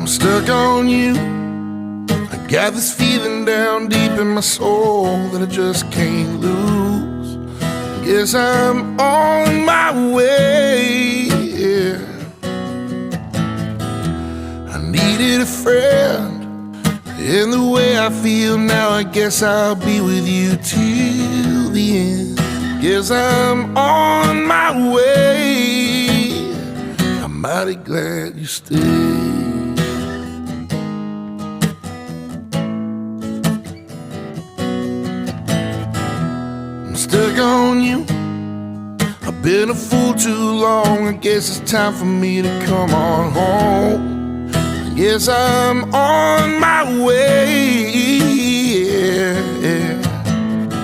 stuck on you. I got this feeling down deep in my soul that I just can't lose. Guess I'm on my way, yeah. I needed a friend, and the way I feel now, I guess I'll be with you till the end. Guess I'm on my way. I'm mighty glad you stayed. I'm stuck on you. I've been a fool too long. I guess it's time for me to come on home. Yes, I'm on my way.